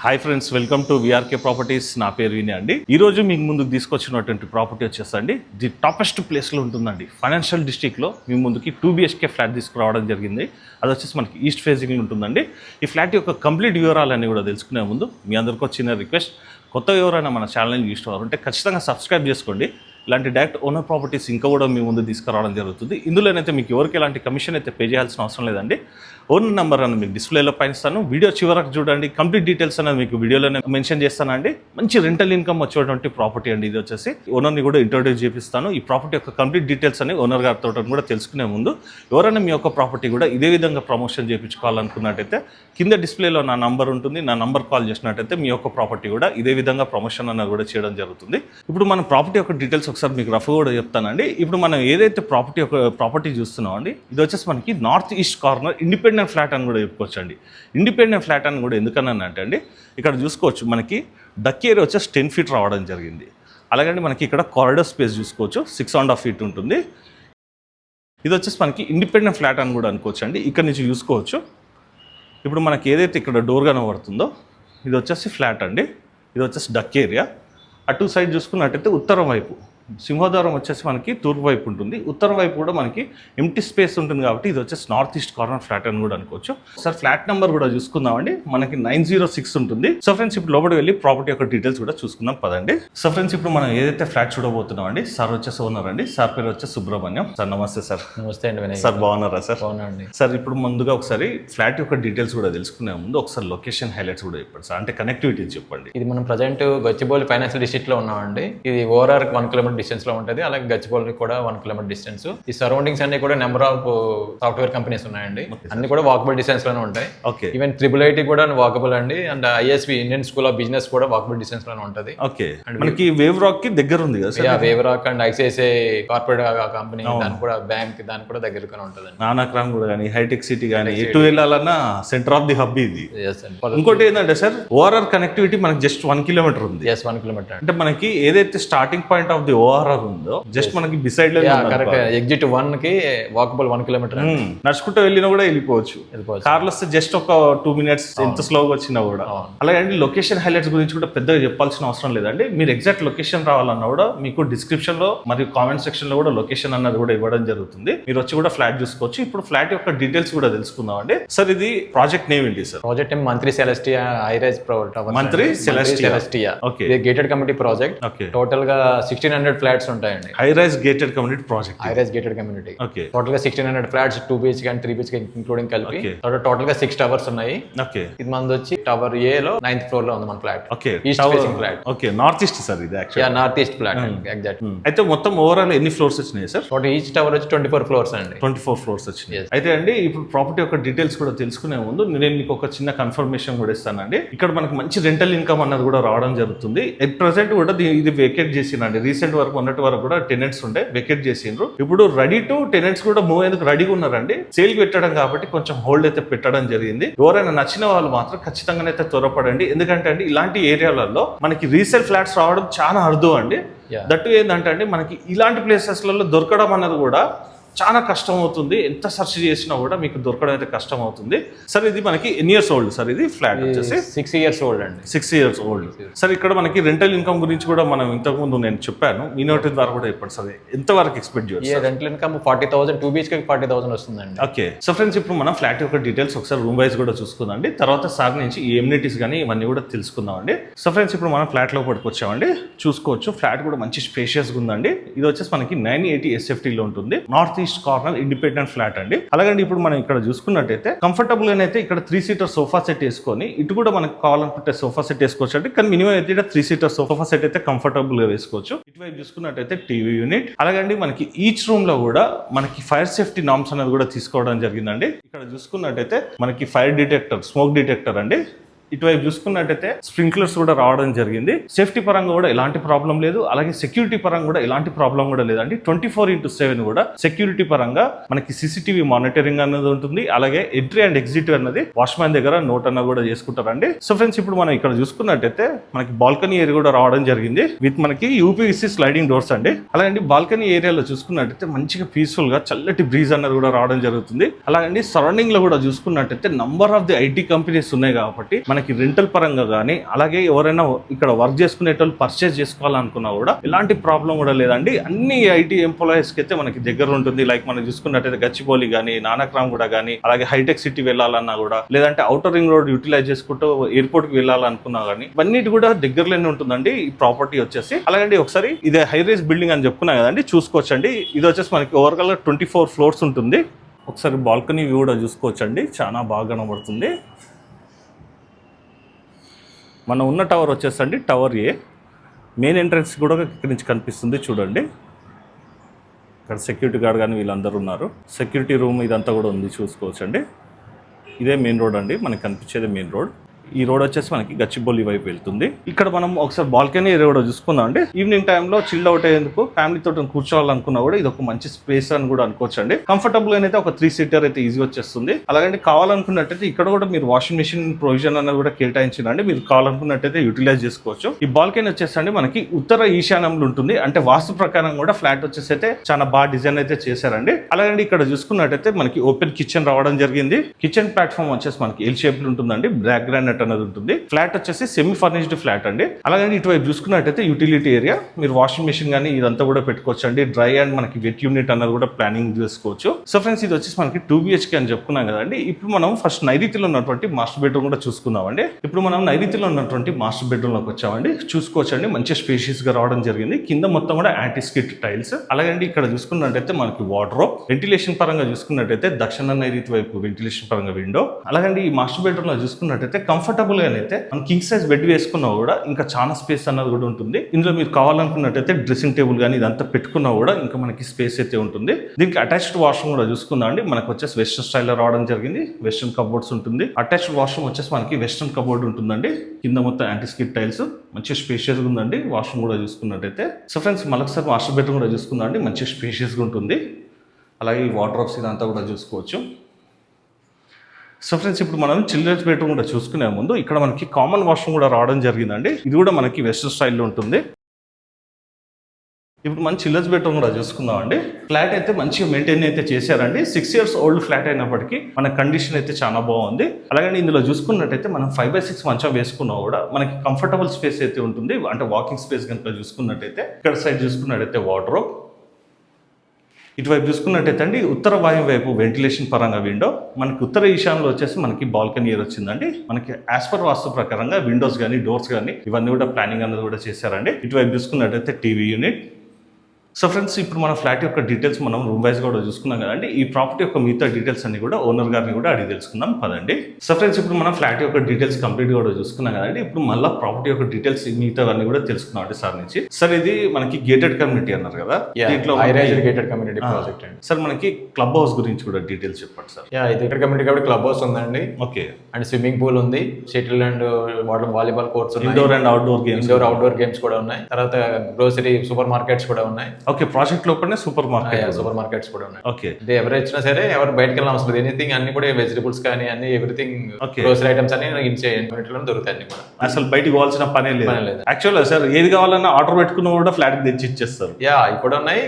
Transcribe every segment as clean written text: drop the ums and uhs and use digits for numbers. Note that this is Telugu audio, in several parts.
Hi friends, welcome to VRK properties. నా పేరు వినయ్ అండి. ఈ రోజు మీకు ముందుకు తీసుకొచ్చినటువంటి ప్రాపర్టీ వచ్చేసండి ది టాపెస్ట్ ప్లేస్లో ఉంటుందండి. ఫైనాన్షియల్ డిస్ట్రిక్ట్లో మీ ముందుకి 2 BHK ఫ్లాట్ తీసుకురావడం జరిగింది. అది వచ్చేసి మనకి ఈస్ట్ ఫేసింగ్ ఉంటుందండి. ఈ ఫ్లాట్ యొక్క కంప్లీట్ వివరాలన్నీ కూడా తెలుసుకునే ముందు మీ అందరికీ వచ్చిన రిక్వెస్ట్, కొత్త ఎవరైనా మన ఛానల్ని చూసేవారు ఉంటే ఖచ్చితంగా సబ్స్క్రైబ్ చేసుకోండి. ఇలాంటి డైరెక్ట్ ఓనర్ ప్రాపర్టీస్ ఇంకా కూడా మీ ముందు తీసుకురావడం జరుగుతుంది. ఇందులోనైతే మీకు ఎవరికి ఎలాంటి కమిషన్ అయితే పే చేయాల్సిన అవసరం లేదండి. ఓనర్ నెంబర్ అని మీకు డిస్ప్లేలో పైన ఇస్తాను. వీడియో చివరకు చూడండి, కంప్లీట్ డీటెయిల్స్ అనేది మీకు వీడియోలోనే మెన్షన్ చేస్తానండి. మంచి రెంటల్ ఇన్కమ్ వచ్చేటువంటి ప్రాపర్టీ అండి. ఇది వచ్చేసి ఓనర్ని కూడా ఇంట్రొడ్యూస్ చేపిస్తాను. ఈ ప్రాపర్టీ యొక్క కంప్లీట్ డీటెయిల్స్ అని ఓనర్ గారితో కూడా తెలుసుకునే ముందు ఎవరైనా మీ యొక్క ప్రాపర్టీ కూడా ఇదే విధంగా ప్రమోషన్ చేయించుకోవాలనుకున్నట్టయితే కింద డిస్ప్లేలో నా నంబర్ ఉంటుంది. నా నంబర్ కాల్ చేసినట్టయితే మీ యొక్క ప్రాపర్టీ కూడా ఇదే విధంగా ప్రమోషన్ అన్నది కూడా చేయడం జరుగుతుంది. ఇప్పుడు మన ప్రాపర్టీ యొక్క డీటెయిల్స్ ఒకసారి మీకు రఫ్ కూడా చెప్తానండి. ఇప్పుడు మనం ఏదైతే ప్రాపర్టీ చూస్తున్నాం అండి, ఇది వచ్చేసి మనకి north east corner independent flat అని కూడా చెప్పుకోవచ్చు అండి. ఇండిపెండెంట్ ఫ్లాట్ అని కూడా ఎందుకన్నా అంటే అండి, ఇక్కడ చూసుకోవచ్చు మనకి డక్ ఏరియా వచ్చేసి 10 feet రావడం జరిగింది. అలాగే మనకి ఇక్కడ కారిడార్ స్పేస్ చూసుకోవచ్చు 6.5 feet ఉంటుంది. ఇది వచ్చేసి మనకి ఇండిపెండెంట్ ఫ్లాట్ అని కూడా అనుకోవచ్చు అండి. ఇక్కడ నుంచి చూసుకోవచ్చు. ఇప్పుడు మనకి ఏదైతే ఇక్కడ డోర్ కనబడుతుందో ఇది వచ్చేసి ఫ్లాట్ అండి. ఇది వచ్చేసి డక్ ఏరియా. అటు సైడ్ చూసుకున్నట్టయితే ఉత్తరం వైపు సింహద్వారం వచ్చేసి మనకి తూర్పు వైపు ఉంటుంది. ఉత్తరం వైపు కూడా మనకి ఎంటీ స్పేస్ ఉంటుంది కాబట్టి ఇది వచ్చేసి నార్త్ ఈస్ట్ కార్నర్ ఫ్లాట్ అని కూడా అనుకోవచ్చు. సార్ ఫ్లాట్ నెంబర్ కూడా చూసుకుందామండి. మనకి 906 ఉంటుంది. సో ఫ్రెండ్స్ ఇప్పుడు లోపలికి వెళ్ళి ప్రాపర్టీ యొక్క డీటెయిల్స్ కూడా చూసుకుందాం పదండి. సో ఫ్రెండ్స్ ఇప్పుడు మనం ఏదైతే ఫ్లాట్ చూడబోతున్నాం అండి, సార్ వచ్చేసి ఓనర్ అండి. సార్ పేరు వచ్చేసి సుబ్రహ్మణ్యం. సార్ నమస్తే సార్. నమస్తే అండి వినయ్. సార్ బాగున్నారా సార్? బాగున్నాండి సార్. ఇప్పుడు ముందుగా ఒకసారి ఫ్లాట్ యొక్క డీటెయిల్స్ కూడా తెలుసుకునే ముందు ఒకసారి లొకేషన్ హైలైట్స్ కూడా చెప్పండి సార్. అంటే కనెక్టివిటీ చెప్పండి. ఇది మనం ప్రజెంట్ గచ్చిబౌలి ఫైనాన్షియల్ డిస్ట్రిక్ట్ లో ఉన్నామండి. ఇది ఓఆర్ఆర్ 1 kilometer డిస్టెన్స్ లో ఉంటుంది. అలాగే గచ్చిబౌలి కూడా 1 kilometer డిస్టెన్స్. ఈ సరౌండింగ్స్ అన్ని కూడా నెంబర్ ఆఫ్ సాఫ్ట్వేర్ కంపెనీస్ ఉన్నాయండి. అన్ని కూడా వాకబుల్ డిస్టెన్స్ లోనే ఉంటాయి. ఓకే. ఈవెన్ IIIT కూడా వాకబుల్ అండి. And ISB Indian school of business కూడా వాకబుల్ డిస్టెన్స్ లోనే ఉంటుంది. ఓకే. మనకి వేవ్ రాక్ కి దగ్గర ఉంది కదా sir? Wave rock and ICICI corporate company దాని కూడా బ్యాంక్ దాని కూడా దగ్గరగానే ఉంటుంది. నానాక్రామ్ కూడా కానీ హైటెక్ సిటీ కానీ ఎటు వెళ్ళాలన్నా సెంటర్ ఆఫ్ ది హబ్ ఇది. ఇంకోటి ఏంటంటే సార్, ఓఆర్ఆర్ కనెక్టివిటీ మనకి జస్ట్ 1 kilometer ఉంది. 1 kilometer అంటే మనకి ఏదైతే starting point of the ORR ఉందో జస్ట్ మనకి బిసైడ్ లో కరెక్ట్. ఎగ్జిట్ 1 కి వాకబుల్ 1 kilometer. నడుచుకుంటూ వెళ్ళినా కూడా వెళ్ళిపోవచ్చు. కార్లో వస్తే జస్ట్ ఒక 2 minutes ఎంత స్లోగా వచ్చినా కూడా. అలాగే లొకేషన్ హైలైట్స్ గురించి కూడా పెద్దగా చెప్పాల్సిన అవసరం లేదండి. మీరు ఎగ్జాక్ట్ లొకేషన్ రావాలన్నా కూడా మీకు డిస్క్రిప్షన్ లో మరియు కామెంట్ సెక్షన్ లో కూడా లొకేషన్ అన్నది కూడా ఇవ్వడం జరుగుతుంది. మీరు వచ్చి కూడా ఫ్లాట్ చూసుకోవచ్చు. ఇప్పుడు ఫ్లాట్ యొక్క డీటెయిల్స్ కూడా తెలుసుకుందాం అండి. సార్ ఇది ప్రాజెక్ట్ నేమ్ ఏంటి సార్? ప్రాజెక్ట్ నేమ్ మంత్రి సెలెస్టియా హైరైజ్ టవర్స్. మంత్రి సెలెస్టియా. ఓకే. ఇది గేటెడ్ కమ్యూనిటీ ప్రాజెక్ట్. టోటల్ గా 1600 ఫ్లాట్స్ ఉంటాయండి. High-rise gated community project. High-rise gated community. Okay. Total గా 1600 flats 2 BHK and 3 BHK including కలిపి టోటల్ గా 6 towers ఉన్నాయి. ఓకే. ఇది మనది వచ్చి టవర్ ఏ లో 9th floor లో ఉంది మన flat. Okay. East facing flat. Okay. North east sir ఇది actually. North east flat exact. అయితే మొత్తం ఓవరాల్ ఎన్ని ఫ్లోర్స్ వచ్చినాయి సార్? టోటల్ ఈచ్ టవర్ వచ్చి 24 floors అండి. 24 floors వచ్చినాయి. అయితే అండి ఇప్పుడు ప్రాపర్టీ యొక్క డీటెయిల్స్ కూడా తెలుసుకునే ముందు నేను మీకు ఒక చిన్న కన్ఫర్మేషన్ కూడా ఇస్తానండి. ఇక్కడ మనకు మంచి రెంటల్ ఇన్కమ్ అన్నది కూడా రావడం జరుగుతుంది. ఎట్ ప్రెసెంట్ కూడా ఇది వేకేట్ చేసిందండి. రీసెంట్ వరకు ఉన్నట్టు వరకు కూడా టెనెంట్స్ ఉంటే వేకేట్ చేసిండ్రు. ఇప్పుడు రెడీ టు టెనెంట్స్ కూడా మూవ్ అయ్యేందుకు రెడీగా ఉన్నారండి. సేల్ కి పెట్టడం కాబట్టి కొంచెం హోల్డ్ అయితే పెట్టడం జరిగింది. ఎవరైనా నచ్చిన వాళ్ళు మాత్రం ఖచ్చితంగానైతే త్వరపడండి. ఎందుకంటే అండి ఇలాంటి ఏరియాలలో మనకి రీసేల్ ఫ్లాట్స్ రావడం చాలా అరుదు అండి. దట్టు ఏంటంటే అండి మనకి ఇలాంటి ప్లేసెస్లలో దొరకడం అన్నది కూడా చాలా కష్టం అవుతుంది. ఎంత సెర్చ్ చేసినా కూడా మీకు దొరకడం అయితే కష్టం అవుతుంది. సార్ ఇది మనకి ఎన్ని ఇయర్స్ ఓల్డ్ సార్? ఇది ఫ్లాట్ వచ్చేసి 6 years old అండి. 6 years old. సార్ ఇక్కడ మనకి రెంటల్ ఇన్కమ్ గురించి కూడా మనం ఇంతకుముందు నేను చెప్పాను. మీ నోటి ద్వారా కూడా చెప్పండి సార్, ఎంత వరకు ఎక్స్పెక్ట్ చేయొచ్చు? రెంటల్ ఇన్కమ్ 40,000 2 BHK 40,000 వస్తుందండి. ఓకే. సో ఫ్రెండ్స్ ఇప్పుడు మనం ఫ్లాట్ యొక్క డీటెయిల్స్ ఒకసారి రూమ్ వైజ్ కూడా చూసుకుందామండి. తర్వాత సార్ నుంచి ఈ ఎమ్యూనిటీస్ కానీ ఇవన్నీ కూడా తెలుసుకుందామండి. సో ఫ్రెండ్స్ ఇప్పుడు మనం ఫ్లాట్ లో పట్టుకొచ్చామండి. చూసుకోవచ్చు ఫ్లాట్ కూడా మంచి స్పేషియస్ గా ఉందండి. ఇది వచ్చేసి మనకి 980 SFT లో ఉంటుంది. North east corner independent flat అండి. అలాగే ఇప్పుడు మనం ఇక్కడ చూసుకున్నట్టయితే కంఫర్టబుల్ గా అయితే ఇక్కడ 3-seater సోఫా సెట్ వేసుకొని ఇటు కూడా మనకు కావాలనుకుంటే సోఫా సెట్ వేసుకోవచ్చు అండి. కానీ మినిమం అయితే 3-seater సోఫా సెట్ అయితే కంఫర్టబుల్ గా వేసుకోవచ్చు. ఇటువైపు చూసుకున్నట్టయితే టీవీ యూనిట్. అలాగే మనకి ఈచ్ రూమ్ లో కూడా మనకి ఫైర్ సేఫ్టీ నామ్స్ అనేది కూడా తీసుకోవడం జరిగిందండి. ఇక్కడ చూసుకున్నట్టయితే మనకి ఫైర్ డిటెక్టర్, స్మోక్ డిటెక్టర్ అండి. ఇటువైపు చూసుకున్నట్టయితే స్ప్రింక్లర్స్ కూడా రావడం జరిగింది. సేఫ్టీ పరంగా కూడా ఎలాంటి ప్రాబ్లం లేదు. అలాగే సెక్యూరిటీ పరంగా కూడా ఎలాంటి ప్రాబ్లం కూడా లేదండి. 24/7 కూడా సెక్యూరిటీ పరంగా మనకి CCTV మానిటరింగ్ అన్నది ఉంటుంది. అలాగే ఎంట్రీ అండ్ ఎగ్జిట్ అన్నది వాచ్మ్యాన్ దగ్గర నోట్ అన్న కూడా చేసుకుంటారండి. సో ఫ్రెండ్స్ ఇప్పుడు మనం ఇక్కడ చూసుకున్నట్టయితే మనకి బాల్కనీ ఏరియా కూడా రావడం జరిగింది విత్ మనకి UPVC స్లైడింగ్ డోర్స్ అండి. అలాగే బాల్కనీ ఏరియాలో చూసుకున్నట్టయితే మంచిగా పీస్ఫుల్ గా చల్లటి బ్రీజ్ అన్నది కూడా రావడం జరుగుతుంది. అలాగే సరౌండింగ్ లో కూడా చూసుకున్నట్టయితే number of the IT companies ఉన్నాయి కాబట్టి మనకి రెంటల్ పరంగా కానీ అలాగే ఎవరైనా ఇక్కడ వర్క్ చేసుకునేటోళ్ళు పర్చేస్ చేసుకోవాలనుకున్నా కూడా ఎలాంటి ప్రాబ్లం కూడా లేదండి. అన్ని ఐటీ ఎంప్లాయీస్కి అయితే మనకి దగ్గర ఉంటుంది. లైక్ మనం చూసుకున్నట్టయితే గచ్చిబౌలి కానీ, నానక్రామ్ కూడా కానీ, అలాగే హైటెక్ సిటీ వెళ్ళాలన్నా కూడా, లేదంటే ఔటర్ రింగ్ రోడ్ యూటిలైజ్ చేసుకుంటూ ఎయిర్పోర్ట్కి వెళ్ళాలనుకున్నా కానీ ఇవన్నిటి కూడా దగ్గరలోనే ఉంటుందండి ఈ ప్రాపర్టీ వచ్చేసి. అలాగండి ఒకసారి ఇదే హై రైజ్ బిల్డింగ్ అని చెప్పుకున్నా కదండి, చూసుకోవచ్చండి. ఇది వచ్చేసి మనకి ఓవరాల్గా 24 ఫ్లోర్స్ ఉంటుంది. ఒకసారి బాల్కనీ వ్యూ కూడా చూసుకోవచ్చండి, చాలా బాగా కనబడుతుంది. మనం ఉన్న టవర్ వచ్చేసండి టవర్ ఏ. మెయిన్ ఎంట్రన్స్ కూడా ఇక్కడి నుంచి కనిపిస్తుంది చూడండి. ఇక్కడ సెక్యూరిటీ గార్డ్ కానీ వీళ్ళందరూ ఉన్నారు. సెక్యూరిటీ రూమ్ ఇదంతా కూడా ఉంది, చూసుకోవచ్చండి. ఇదే మెయిన్ రోడ్ అండి, మనకి కనిపించేది మెయిన్ రోడ్. ఈ రోడ్ వచ్చేసి మనకి గచ్చిబౌలి వైపు వెళ్తుంది. ఇక్కడ మనం ఒకసారి బాల్కనీ ఏరియా కూడా చూసుకుందాం అండి. ఈవినింగ్ టైంలో చిల్ అవుట్ అయ్యేందుకు ఫ్యామిలీతో కూర్చోవాలనుకున్నా కూడా ఇది ఒక మంచి స్పేస్ అని కూడా అనుకోవచ్చు అండి. కంఫర్టబుల్ గా అయితే ఒక 3 సీటర్ అయితే ఈజీ వచ్చేస్తుంది. అలాగే కావాలనుకున్నట్టయితే ఇక్కడ కూడా మీరు వాషింగ్ మెషిన్ ప్రొవిజన్ అనేది కూడా కేటాయించండి, మీరు కావాలనుకున్నట్టయితే యూటిలైజ్ చేసుకోవచ్చు. ఈ బాల్కనీ వచ్చేసండి మనకి ఉత్తర ఈశాన్యంలో ఉంటుంది. అంటే వాస్తు ప్రకారం కూడా ఫ్లాట్ వచ్చేసి అయితే చాలా బాగా డిజైన్ అయితే చేశారండి. అలాగే ఇక్కడ చూసుకున్నట్టయితే మనకి ఓపెన్ కిచెన్ రావడం జరిగింది. కిచెన్ ప్లాట్ఫామ్ వచ్చేసి మనకి ఎల్ షేప్ లో ఉంటుందండి. బ్లాక్ గ్రానైట్ అనేది ఉంటుంది. ఫ్లాట్ వచ్చేసి సెమీ ఫర్నిష్డ్ ఫ్లాట్ అండి. అలాగే ఇటువైపు చూసుకున్నట్టయితే యూటిలిటీ ఏరియా, మీరు వాషింగ్ మెషిన్ కానీ ఇదంతా కూడా పెట్టుకోవచ్చు అండి. డ్రై అండ్ మనకి వెట్ యూనిట్ అన్నది కూడా ప్లానింగ్ చేసుకోవచ్చు. సో ఫ్రెండ్స్, ఇది వచ్చేసి మనకి 2 BHK అని చెప్పుకున్నాం కదండి. ఇప్పుడు మనం ఫస్ట్ నైరుతిలో ఉన్నటువంటి మాస్టర్ బెడ్రూమ్ కూడా చూసుకుందామండి. ఇప్పుడు మనం నైరుతిలో ఉన్నటువంటి మాస్టర్ బెడ్రూమ్ లోకి వచ్చామండి. చూసుకోవచ్చండి, మంచి స్పేషియస్ గా రావడం జరిగింది. కింద మొత్తం కూడా యాంటీ స్కిట్ టైల్స్. అలాగే ఇక్కడ చూసుకున్నట్టయితే మనకి వార్డ్రోబ్. వెంటిలేషన్ పరంగా చూసుకున్నట్టయితే దక్షిణ నైరుతి వైపు వెంటిలేషన్ పరంగా విండో. అలాగే ఈ మాస్టర్ బెడ్రూమ్ లో చూసుకున్నట్టయితే కంఫర్టబుల్ గా అయితే మనం కింగ్ సైజ్ బెడ్ వేసుకున్నా కూడా ఇంకా చాలా స్పేస్ అన్నది కూడా ఉంటుంది. ఇందులో మీరు కావాలనుకున్నట్టయితే డ్రెస్సింగ్ టేబుల్ కానీ ఇదంతా పెట్టుకున్నా కూడా ఇంకా మనకి స్పేస్ అయితే ఉంటుంది. దీనికి అటాచ్డ్ వాష్రూమ్ కూడా చూసుకుందాం అండి. మనకు వచ్చేసి వెస్టర్న్ స్టైల్లో రావడం జరిగింది. వెస్టర్న్ కబోర్డ్స్ ఉంటుంది. అటాచ్డ్ వాష్రూమ్ వచ్చేసి మనకి వెస్టర్న్ కబోర్డ్ ఉంటుందండి. కింద మొత్తం యాంటీ స్కిట్ టైల్స్, మంచి స్పేషియస్ గా ఉందండి. వాష్రూమ్ కూడా చూసుకున్నట్టయితే. సో ఫ్రెండ్స్, మరొకసారి మాస్టర్ బెడ్రూమ్ కూడా చూసుకుందాం అండి. మంచి స్పేషియస్ గా ఉంటుంది. అలాగే ఈ వార్డ్రోబ్స్ ఇదంతా కూడా చూసుకోవచ్చు. సో ఫ్రెండ్స్, ఇప్పుడు మనం చిల్డ్రన్స్ బెడ్రూమ్ కూడా చూసుకునే ముందు ఇక్కడ మనకి కామన్ వాష్రూమ్ కూడా రావడం జరిగిందండి. ఇది కూడా మనకి వెస్టర్న్ స్టైల్లో ఉంటుంది. ఇప్పుడు మనం చిల్డ్రన్స్ బెడ్రూమ్ కూడా చూసుకుందాం అండి. ఫ్లాట్ అయితే మంచిగా మెయింటైన్ అయితే చేశారండి. 6 years ఓల్డ్ ఫ్లాట్ అయినప్పటికీ మన కండిషన్ అయితే చాలా బాగుంది. అలాగే ఇందులో చూసుకున్నట్టయితే మనం 5/6 మంచం వేసుకున్నా కూడా మనకి కంఫర్టబుల్ స్పేస్ అయితే ఉంటుంది. అంటే వాకింగ్ స్పేస్ కనుక చూసుకున్నట్టయితే ఇక్కడ సైడ్ చూసుకున్నట్టయితే వార్డ్రోబ్. ఇటువైపు చూసుకున్నట్టయితే అండి ఉత్తర వాయు వైపు వెంటిలేషన్ పరంగా విండో. మనకి ఉత్తర ఈశాన్యంలో వచ్చేసి మనకి బాల్కనీ ఏర్ వచ్చిందండి. మనకి యాజ్ పర్ వాస్తు ప్రకారంగా విండోస్ కానీ డోర్స్ కానీ ఇవన్నీ కూడా ప్లానింగ్ అనేది కూడా చేశారండి. ఇటువైపు చూసుకున్నట్టయితే టీవీ యూనిట్. సో ఫ్రెండ్స్, ఇప్పుడు మన ఫ్లాట్ యొక్క డీటెయిల్స్ మనం రూమ్ వైజ్ కూడా చూసుకున్నాం కదండి. ఈ ప్రాపర్టీ యొక్క మిగతా డీటెయిల్స్ అన్ని కూడా ఓనర్ గారిని కూడా అడిగి తెలుసుకుందాం పదండి. సో ఫ్రెండ్స్, ఇప్పుడు మనం ఫ్లాట్ యొక్క డీటెయిల్స్ కంప్లీట్ కూడా చూసుకున్నాం కదండి. ఇప్పుడు మళ్ళీ ప్రాపర్టీ యొక్క డీటెయిల్స్ మిగతా అన్ని కూడా తెలుసుకున్నాం అండి సార్ నుంచి. సార్, ఇది మనకి గేటెడ్ కమ్యూనిటీ అన్నారు కదా, దీంట్లో గేటెడ్ కమ్యూనిటీ ప్రాజెక్ట్ అండి. సార్, మనకి క్లబ్ హౌస్ గురించి కూడా డీటెయిల్స్ చెప్పండి సార్. ఇది గేటెడ్ కమ్యూనిటీ కాబట్టి క్లబ్ హౌస్ ఉందండి. ఓకే. అండ్ స్విమ్మింగ్ పూల్ ఉంది, షటిల్ అండ్ వాలీబాల్ కోర్ట్స్ ఉన్నాయి, ఇండోర్ అండ్ అవుట్డోర్ గేమ్స్ కూడా ఉన్నాయి. తర్వాత గ్రోసరీ సూపర్ మార్కెట్స్ కూడా ఉన్నాయి. ఓకే, ప్రాజెక్ట్ లోపలనే సూపర్ మార్కెట్స్ కూడా ఉన్నాయి. ఓకే. ఎవరు వచ్చినా సరే ఎవరు బయటకు వెళ్ళిన అవసరం లేదు. ఎనీథింగ్ అన్ని కూడా వెజిటబుల్స్ కానీ అన్ని ఎవ్రీథింగ్ గ్రోసరీ ఐటమ్స్ అన్ని దొరుకుతాయి కూడా. అసలు బయటికి పోవాల్సిన పనే లేదు. యాక్చువల్గా సార్, ఏది కావాలన్నా ఆర్డర్ పెట్టుకున్న కూడా ఫ్లాట్ తెచ్చి ఇచ్చేస్తారు. ఇవి కూడా ఉన్నాయి.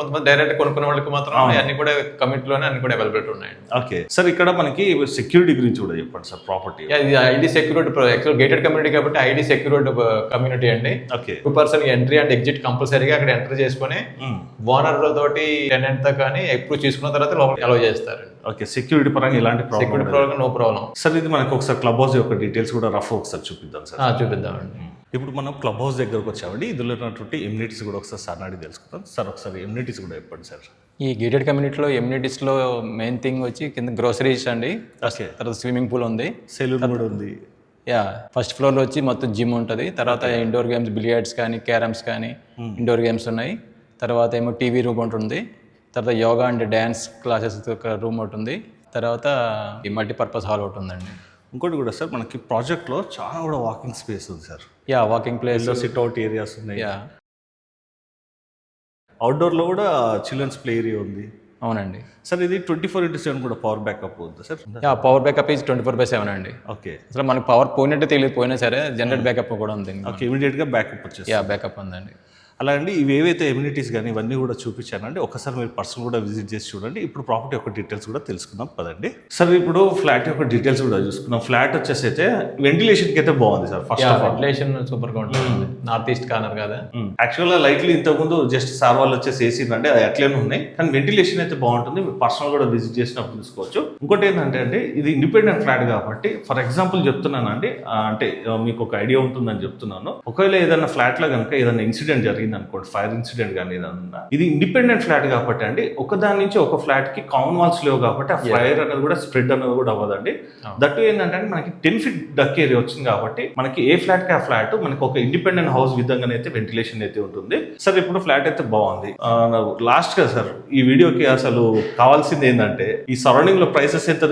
కొంతమంది డైరెక్ట్ కొనుక్కునే వాళ్ళకి మాత్రం అన్ని కూడా కమిటీలోనే అన్ని కూడా అవైలబిలిటీ ఉన్నాయి. ఓకే సార్, ఇక్కడ మనకి సెక్యూరిటీ గురించి కూడా చెప్పండి సార్. ప్రాపర్టీ ఇది ID security actual gated community కాబట్టి ఐడి సెక్యూరిటీ కమ్యూనిటీ అండి. Okay. 2 person entry and exit కంపల్సరీగా అక్కడ ఎంటర్ చేసుకుని ఓనర్ తోటి టెనెంట్ తో కానీ అప్రూవ్ చేసుకున్న తర్వాత లోపల అలౌ చేస్తారు. ఓకే. సెక్యూరిటీ పరంగా ఎలాంటి ప్రాబ్లం నో ప్రాబ్లం సార్. ఇది మనకి ఒకసారి క్లబ్ హౌస్ యొక్క డీటెయిల్స్ కూడా రఫ్ ఒకసారి చూపిద్దాం సార్. చూపిద్దామండి. ఇప్పుడు మనం క్లబ్ హౌస్ దగ్గరకు వచ్చామండి. ఇందులో ఉన్నటువంటి ఎమ్యూనిటీస్ కూడా ఒకసారి సార్ అడిగి తెలుసుకుంటాం. సార్, ఒకసారి ఎమ్యూనిటీస్ కూడా చెప్పండి సార్. ఈ గేటెడ్ కమ్యూనిటీలో ఎమ్యూనిటీస్లో మెయిన్ థింగ్ వచ్చి కింద గ్రోసరీస్ అండి. ఓకే. తర్వాత స్విమ్మింగ్ పూల్ ఉంది, సెలూన్ కూడా ఉంది. ఫస్ట్ ఫ్లోర్లో వచ్చి మొత్తం జిమ్ ఉంటుంది. తర్వాత ఇండోర్ గేమ్స్, బిలియర్డ్స్ కానీ క్యారమ్స్ కానీ ఇండోర్ గేమ్స్ ఉన్నాయి. తర్వాత ఏమో టీవీ రూమ్ ఉంటుంది. తర్వాత యోగా అండ్ డ్యాన్స్ క్లాసెస్ ఒక రూమ్ ఒకటి ఉంది. తర్వాత ఈ మల్టీపర్పస్ హాల్ ఒకటి ఉందండి. ఇంకోటి కూడా సార్, మనకి ప్రాజెక్ట్లో చాలా కూడా వాకింగ్ స్పేస్ ఉంది sir. Walking place, SIT out areas ఉన్నాయి. అవుట్డోర్లో కూడా చిల్డ్రన్స్ ప్లే ఏరియా ఉంది. అవునండి సార్. ఇది 24/7 కూడా పవర్ బ్యాకప్ ఉంది సార్. పవర్ బ్యాకప్ ఈజ్ 24/7 అండి. ఓకే. అసలు మనకి పవర్ పోయినట్టే తెలియదు, పోయినా సరే జనరేట్ బ్యాకప్ కూడా ఉంది. ఓకే. ఇమీడియట్గా బ్యాకప్ వచ్చేసి బ్యాకప్ ఉందండి. అలా అండి ఇవి ఏవైతే ఎమ్యూనిటీస్ కానీ ఇవన్నీ కూడా చూపించానండి, ఒకసారి మీరు పర్సనల్ కూడా విజిట్ చేసి చూడండి. ఇప్పుడు ప్రాపర్టీ యొక్క డీటెయిల్స్ కూడా తెలుసుకుందాం పదండి. సార్ ఇప్పుడు ఫ్లాట్ యొక్క డీటెయిల్స్ కూడా చూసుకుందాం. ఫ్లాట్ వచ్చేసి అయితే వెంటిలేషన్కి అయితే బాగుంది sir. First of all ventilation super గా ఉంటుంది, నార్త్ ఈస్ట్ కార్నర్ కదా. యాక్చువల్గా లైట్లీ ఇంతకుముందు జస్ట్ సార్ వాళ్ళు వచ్చేసి ఏసీ అండి అది అట్లనే ఉన్నాయి, కానీ వెంటిలేషన్ అయితే బాగుంటుంది. మీరు పర్సనల్ కూడా విజిట్ చేసినప్పుడు చూసుకోవచ్చు. ఇంకోటి ఏంటంటే అండి ఇది ఇండిపెండెంట్ ఫ్లాట్ కాబట్టి ఫర్ ఎగ్జాంపుల్ చెప్తున్నానండి, అంటే మీకు ఒక ఐడియా ఉంటుందని చెప్తున్నాను. ఒకవేళ ఏదైనా ఫ్లాట్ లో కనుక ఏదైనా ఇన్సిడెంట్ జరిగింది అనుకోండి, ఫైర్ ఇన్సిడెంట్ కానీ ఏదన్నా, ఇది ఇండిపెండెంట్ ఫ్లాట్ కాబట్టి అండి ఒక దాని నుంచి ఒక ఫ్లాట్ కి కామన్ వాల్స్ లేవు కాబట్టి ఆ ఫైర్ అనేది కూడా స్ప్రెడ్ అనేది కూడా అవ్వదండి. దట్టు ఏంటంటే మనకి 10 feet డక్ ఏరియా వచ్చింది కాబట్టి మనకి ఏ ఫ్లాట్ కి ఆ ఫ్లాట్ మనకి ఒక ఇండిపెండెంట్ హౌస్ విధంగానే అయితే వెంటిలేషన్ అయితే ఉంటుంది. సార్ ఇప్పుడు ఫ్లాట్ అయితే బాగుంది. లాస్ట్ గా సార్ ఈ వీడియోకి అసలు కావాల్సింది ఏంటంటే ఈ సరౌండింగ్ లో ప్రైసెస్ ఎంత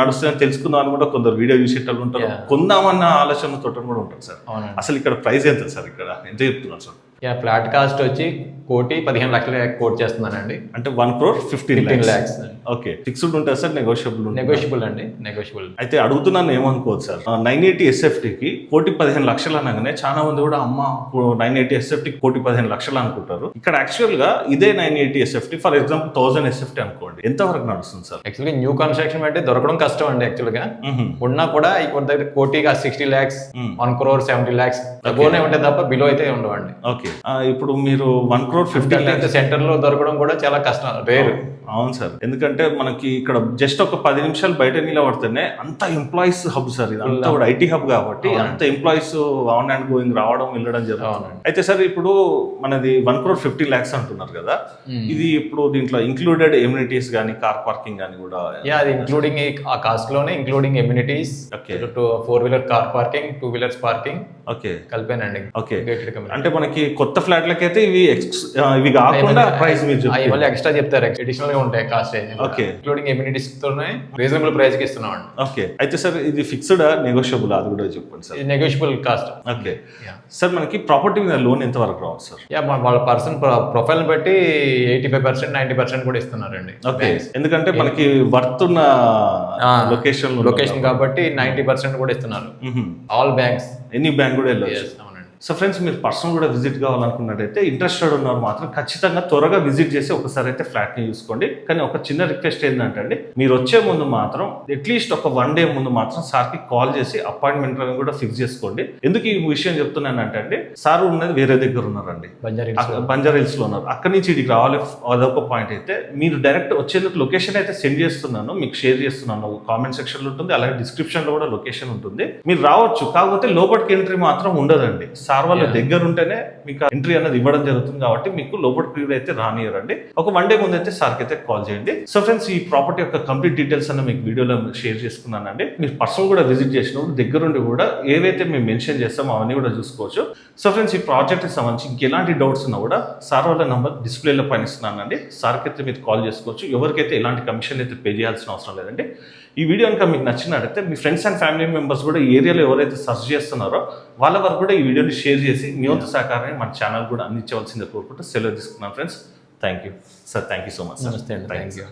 నడుస్తుందని తెలుసుకుందాం అని కూడా కొందరు వీడియో చూసేటప్పుడు ఉంటారు, కొందామన్న ఆలోచనతో కూడా ఉంటారు సార్. అసలు ఇక్కడ ప్రైస్ ఎంత సార్, ఇక్కడ ఎంత చెప్తున్నారు సార్? ఫ్లాట్ కాస్ట్ వచ్చి 1,15,00,000 కోట్ చేస్తున్నానండి. అంటే 1,15 lakhs. ఓకే, ఫిక్స్డ్ ఉంటుంది సార్, నెగోషియబుల్ అండి, నెగోషియబుల్. అయితే అడుగుతున్నాను ఏమనుకోవచ్చు సార్, 980 SFT కి 1,15,00,000 అనగానే చాలా మంది కూడా అమ్మ 980 SFT 1,15,00,000 అనుకుంటారు. ఇక్కడ యాక్చువల్ గా ఇదే 980 SFT ఫర్ ఎగ్జాంపుల్ 1000 SFT అనుకోండి, ఎంత వరకు నడుస్తుంది సార్? యాక్చువల్గా న్యూ కన్స్ట్రక్షన్ అంటే దొరకడం కష్టం అండి. యాక్చువల్ గా ఉన్నా కూడా ఇక్కడ దగ్గర 1,60 lakhs, 1 crore 70 lakhs అబోనే ఉంటాయి తప్ప బిలో అయితే ఉండవండి. ఓకే, ఇప్పుడు మీరు 1,50,00,000 సెంటర్ లో దొరకడం కూడా చాలా కష్టం, రేరు. అవును సార్, ఎందుకంటే మనకి ఇక్కడ జస్ట్ ఒక 10 నిమిషాలు బయట నిలబడితేనే అంత ఎంప్లాయీస్ హబ్ సార్, ఇది అంతా కూడా ఐటీ హబ్ కాబట్టి అంత ఎంప్లాయీస్ ఆన్ అండ్ గోయింగ్ రావడం వెళ్ళడం జరుగుతుంది. అయితే సార్ ఇప్పుడు మనది 1,50,00,000 అంటున్నారు కదా, ఇది ఇప్పుడు దీంట్లో ఇంక్లూడెడ్ ఎమ్యూనిటీస్ కానీ కార్ పార్కింగ్ కానీ కూడా? అది ఇంక్లూడింగ్ ఆ కాస్ట్ లోనే including amenities, 4-wheeler car parking, 2-wheelers parking okay కలిపానండి. ఓకే, అంటే మనకి కొత్త ఫ్లాట్లకైతే ఇవి కాకుండా ప్రైస్ మీరు మళ్ళీ ఎక్స్ట్రా చెప్తారు, అడిషనల్ గా ఉంటాయి కాస్ట్. ఓకే, ఇంక్లూడింగ్ ఎమ్యూనిటీస్ తోనే రీజనబుల్ ప్రైస్ కి ఇస్తున్నాం అండి. ఓకే, అయితే సార్ ఇది ఫిక్స్డ్ నెగోషియబుల్ అది కూడా చెప్పండి sir. Negotiable cost. Okay sir, మనకి ప్రాపర్టీ మీద లోన్ ఎంత వరకు రావచ్చు సార్? వాళ్ళ పర్సన్ ప్రొఫైల్ బట్టి 85%, 90% కూడా ఇస్తున్నారండి. ఓకే, ఎందుకంటే మనకి వర్త్ ఉన్న లొకేషన్ కాబట్టి 90% కూడా ఇస్తున్నారు. ఆల్ బ్యాంక్స్, ఎనీ బ్యాంక్ కూడా వెళ్ళొచ్చు. సో ఫ్రెండ్స్, మీరు పర్సనల్ కూడా విజిట్ కావాలనుకున్నట్టయితే ఇంట్రెస్టెడ్ ఉన్నారు మాత్రం ఖచ్చితంగా త్వరగా విజిట్ చేసి ఒకసారి అయితే ఫ్లాట్ని చూసుకోండి. కానీ ఒక చిన్న రిక్వెస్ట్ ఏంటంటే అండి, మీరు వచ్చే ముందు మాత్రం అట్లీస్ట్ ఒక 1 day ముందు మాత్రం సార్కి కాల్ చేసి అపాయింట్మెంట్ కూడా ఫిక్స్ చేసుకోండి. ఎందుకు ఈ విషయం చెప్తున్నానంటే అండి, సార్ ఉన్నది వేరే దగ్గర ఉన్నారండి, బంజారా హిల్స్ లో ఉన్నారు. అక్కడి నుంచి ఇక్కడికి రావాలి, అదొక పాయింట్. అయితే మీరు డైరెక్ట్ వచ్చేందుకు లొకేషన్ అయితే సెండ్ చేస్తున్నాను, మీకు షేర్ చేస్తున్నాను, కామెంట్ సెక్షన్ లో ఉంటుంది, అలాగే డిస్క్రిప్షన్ లో కూడా లొకేషన్ ఉంటుంది. మీరు రావచ్చు, కాకపోతే లోపలికి ఎంట్రీ మాత్రం ఉండదండి. సార్ వాళ్ళ దగ్గర ఉంటేనే మీకు ఎంట్రీ అనేది ఇవ్వడం జరుగుతుంది కాబట్టి మీకు లోపలికి అయితే రానియరండి. ఒక 1 day ముందు అయితే సార్కి అయితే కాల్ చేయండి. సో ఫ్రెండ్స్, ఈ ప్రాపర్టీ యొక్క కంప్లీట్ డీటెయిల్స్ అన్న మీకు వీడియోలో షేర్ చేసుకున్నానండి. మీరు పర్సనల్ కూడా విజిట్ చేసినప్పుడు దగ్గరుండి కూడా ఏవైతే మేము మెన్షన్ చేస్తామో అవన్నీ కూడా చూసుకోవచ్చు. సో ఫ్రెండ్స్, ఈ ప్రాజెక్ట్కి సంబంధించి ఇంకెలాంటి డౌట్స్ ఉన్నా కూడా సార్ వాళ్ళ నంబర్ డిస్ప్లేలో పైన ఇస్తున్నానండి, సార్కి అయితే మీరు కాల్ చేసుకోవచ్చు. ఎవరికైతే ఎలాంటి కమిషన్ అయితే పే చేయాల్సిన అవసరం లేదండి. ఈ వీడియో కనుక మీకు నచ్చినట్టయితే మీ ఫ్రెండ్స్ అండ్ ఫ్యామిలీ మెంబర్స్ కూడా ఈ ఏరియాలో ఎవరైతే సర్చ్ చేస్తున్నారో వాళ్ళ వరకు కూడా ఈ వీడియోని షేర్ చేసి మీ వంతు సహకారాన్ని మన ఛానల్ కూడా అందించవలసిందే కోరుకుంటూ సెలవు తీసుకున్నాను friends. Thank you sir, thank you so much. నమస్తే అండి, థ్యాంక్ యూ.